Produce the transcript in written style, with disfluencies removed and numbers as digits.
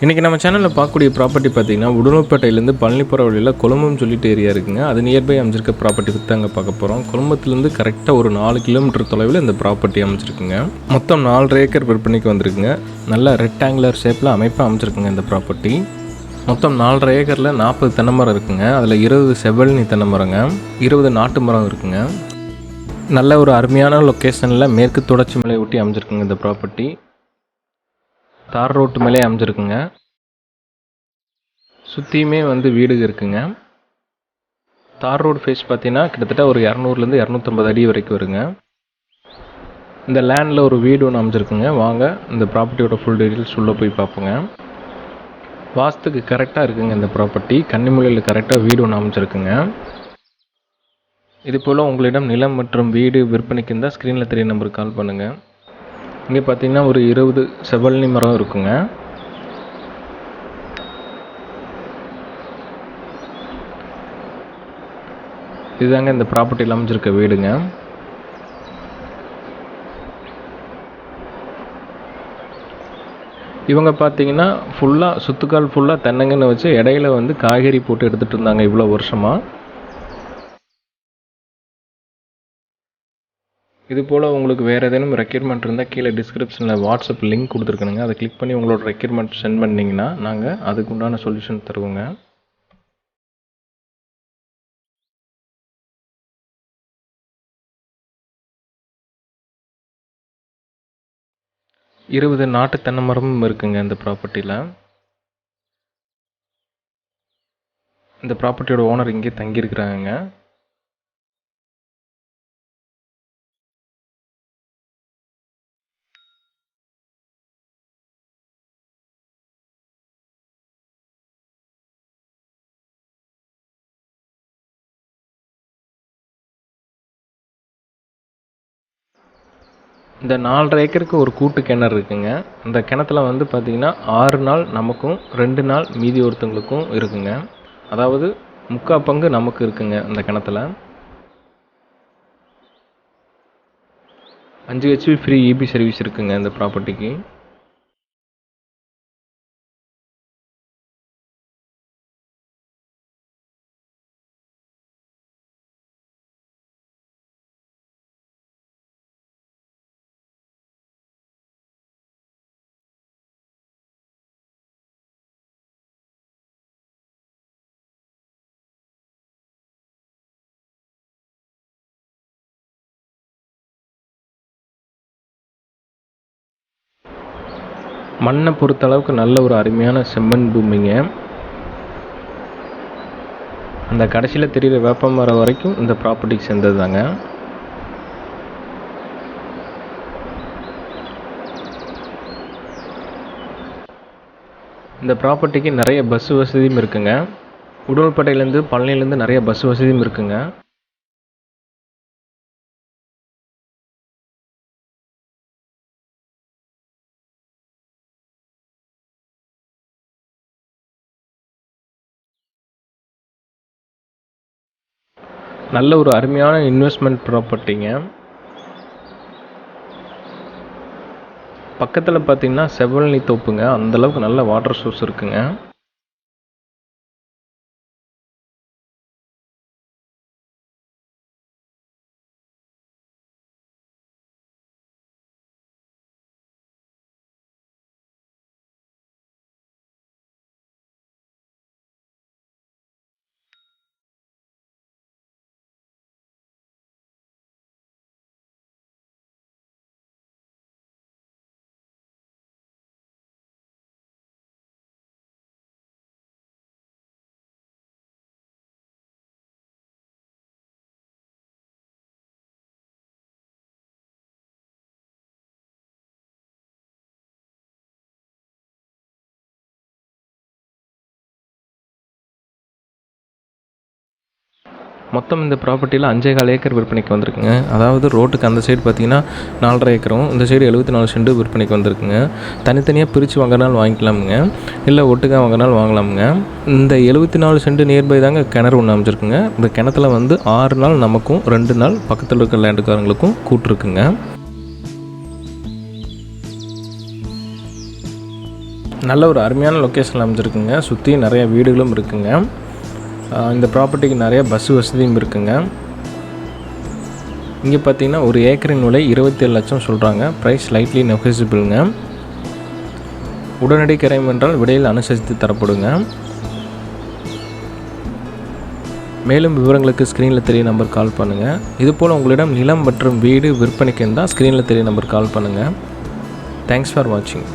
இன்றைக்கி நம்ம சேனலில் பார்க்கக்கூடிய ப்ராப்பர்ட்டி பார்த்திங்கன்னா உடுமலைப்பேட்டையிலேருந்து பழனி போகிற வழியில் கொழும்புன்னு சொல்லிட்டு ஏரியா இருக்குங்க. அது நியர்பை அமைச்சிருக்க ப்ராப்பர்ட்டி பற்றி தாங்க பார்க்க போகிறோம். கொழும்பத்துலேருந்து கரெக்டாக ஒரு 4 கிலோமீட்டர் தொலைவில் இந்த ப்ராப்பர்ட்டி அமைச்சிருக்குங்க. மொத்தம் 4 ஏக்கர் விற்பனைக்கு வந்திருக்குங்க. நல்ல ரெக்டாங்குலர் ஷேப்பில் அமைப்பாக அமைச்சிருக்குங்க இந்த ப்ராப்பர்ட்டி. மொத்தம் 4.5 ஏக்கரில் 40 தென்னை மரம் இருக்குங்க. அதில் 20 செவ்வழனி தென்னை மரங்க, 20 நாட்டு மரம் இருக்குங்க. நல்ல ஒரு அருமையான லொக்கேஷனில் மேற்கு தொடர்ச்சி மலை ஒட்டி அமைச்சிருக்குங்க இந்த ப்ராப்பர்ட்டி. தார் ரோட்டு மேலே அமைஞ்சிருக்குங்க. சுற்றியுமே வீடு இருக்குங்க. தார் ரோடு ஃபேஸ் பார்த்தீங்கன்னா கிட்டத்தட்ட ஒரு 200லேருந்து 250 அடி வரைக்கும் வருங்க. இந்த லேண்டில் ஒரு வீடு ஒன்று அமைஞ்சிருக்குங்க. வாங்க இந்த ப்ராப்பர்ட்டியோட ஃபுல் டீட்டெயில்ஸ் உள்ளே போய் பார்ப்போங்க. வாஸ்துக்கு கரெக்டாக இருக்குங்க இந்த ப்ராப்பர்ட்டி. கன்னிமொழியில் கரெக்டாக வீடு ஒன்று அமைஞ்சிருக்குங்க. இது போல் உங்களிடம் நிலம் மற்றும் வீடு விற்பனைக்கு இருந்தால் ஸ்க்ரீனில் தெரிய நம்பருக்கு கால் பண்ணுங்கள். இங்கே பார்த்தீங்கன்னா ஒரு 20 செவ்வழனி மரம் இருக்குங்க. இதுதாங்க இந்த ப்ராப்பர்ட்டியில் அமைஞ்சிருக்க வீடுங்க. இவங்க பார்த்தீங்கன்னா ஃபுல்லாக சுத்துக்கால் ஃபுல்லாக தென்னங்கன்னு வச்சு இடையில காய்கறி போட்டு எடுத்துகிட்டு இருந்தாங்க இவ்வளோ வருஷமாக. இது போல் உங்களுக்கு வேறு ஏதேனும் ரெக்யர்மெண்ட் இருந்தால் கீழே டிஸ்கிரிப்ஷனில் வாட்ஸ்அப் லிங்க் கொடுத்துருக்கணுங்க. அதை கிளிக் பண்ணி உங்களோட ரெக்யர்மெண்ட் சென்ட் பண்ணிங்கன்னா நாங்கள் அதுக்கு உண்டான சொல்யூஷன் தருவோங்க. இருபது நாட்டு தென்னை மரமும் இருக்குங்க இந்த ப்ராப்பர்ட்டியில். இந்த ப்ராப்பர்ட்டியோட ஓனர் இங்கே தங்கியிருக்கிறாங்க. இந்த 4.5 ஏக்கருக்கு ஒரு கூட்டு கிணறு இருக்குங்க. இந்த கிணத்துல பார்த்தீங்கன்னா 6 நாள் நமக்கும் 2 நாள் மீதி ஒருத்தவங்களுக்கும் இருக்குங்க. அதாவது 3/4 பங்கு நமக்கு இருக்குங்க இந்த கிணத்துல. 5 HP ஃப்ரீ EB சர்வீஸ் இருக்குங்க இந்த ப்ராப்பர்ட்டிக்கு. மண்ணை பொறுத்த அளவுக்கு நல்ல ஒரு அருமையான செம்மண் பூமிங்க. அந்த கடைசியில் தெரிகிற வேப்ப மரம் வரைக்கும் இந்த ப்ராப்பர்ட்டிக்கு சேர்ந்தது தாங்க. இந்த ப்ராப்பர்ட்டிக்கு நிறைய பஸ் வசதியும் இருக்குங்க. உடுமலைப்பேட்டையிலேருந்து பழனிலேருந்து நிறைய பஸ் வசதியும் இருக்குங்க. நல்ல ஒரு அருமையான இன்வெஸ்ட்மெண்ட் ப்ராப்பர்ட்டிங்க. பக்கத்தில் பார்த்தீங்கன்னா செவ்வழனி தோப்புங்க. அந்தளவுக்கு நல்ல வாட்டர் சோர்ஸ் இருக்குங்க. மொத்தம் இந்த ப்ராப்பர்ட்டியில் 5.25 ஏக்கர் விற்பனைக்கு வந்திருக்குங்க. அதாவது ரோட்டுக்கு அந்த சைடு பார்த்தீங்கன்னா 4.5 ஏக்கரும், இந்த சைடு 74 சென்ட் விற்பனைக்கு வந்திருக்குங்க. தனித்தனியாக பிரித்து வாங்கினாலும் வாங்கிக்கலாமுங்க, இல்லை ஒட்டுக்காக வாங்கினாலும் வாங்கலாமுங்க. இந்த 74 சென்ட் நியர்பை தாங்க கிணறு ஒன்று அமைச்சிருக்குங்க. இந்த கிணத்துல 6 நாள் நமக்கும் 2 நாள் பக்கத்தில் இருக்கிற லேண்டுக்காரங்களுக்கும் கூட்டிருக்குங்க. நல்ல ஒரு அருமையான லொக்கேஷனில் அமைஞ்சிருக்குங்க. சுற்றி நிறைய வீடுகளும் இருக்குங்க. இந்த ப்ராப்பர்ட்டிக்கு நிறைய பஸ் வசதியும் இருக்குங்க. இங்கே பார்த்தீங்கன்னா ஒரு ஏக்கரின் விலை 27 லட்சம் சொல்கிறாங்க. ப்ரைஸ் லைட்லி நெகோசியபிள்ங்க. உடனடி கிரையம் என்றால் விடையில் அனுசரித்து தரப்படுங்க. மேலும் விவரங்களுக்கு ஸ்க்ரீனில் தெரிய நம்பர் கால் பண்ணுங்கள். இதுபோல் உங்களிடம் நிலம் மற்றும் வீடு விற்பனைக்கு இருந்தால் ஸ்க்ரீனில் தெரிய நம்பர் கால் பண்ணுங்கள். தேங்க்ஸ் ஃபார் வாட்சிங்.